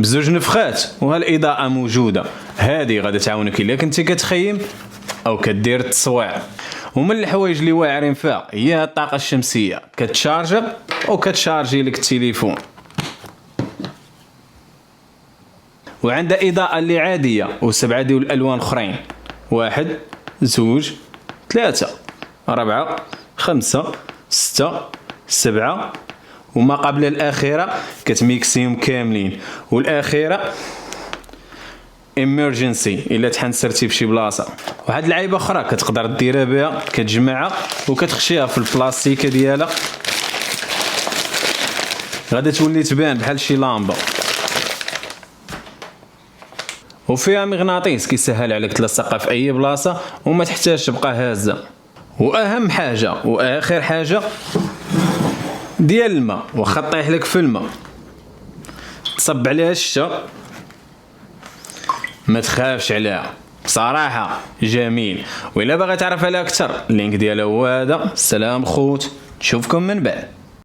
بزوج نفخات وهالاضاءه موجوده. هذه غادي تعاونك الا كنتي كتخيم او كدير التصوير. ومن الحوايج اللي واعرين فيها هي الطاقه الشمسيه، كتشارجر وكتشارجي لك التليفون. وعندها اضاءه اللي عاديه وسبعه ديال الالوان اخرين: 1 2 3 4 5 6 7، وما قبل الاخيره كتميكسيهم كاملين، والاخيره امرجنسي الا تحنسرتي فشي بلاصه. واحد اللعيبه اخرى كتقدر ديرها بها، كتجمعها وكتخشيها في البلاستيكه ديالها، غادي تولي تبان بحال شي لامبه. وفيها مغناطيس كيسهل عليك تلصقها في اي بلاصه وما تحتاجش تبقى هازه. واهم حاجه واخر حاجه ديال الماء، واخا طيح لك في الماء تصب عليها الشتا ما تخافش عليها، بصراحه جميل. والا باغي تعرف عليها اكثر اللينك ديالها هو هذا. سلام خوت، نشوفكم من بعد.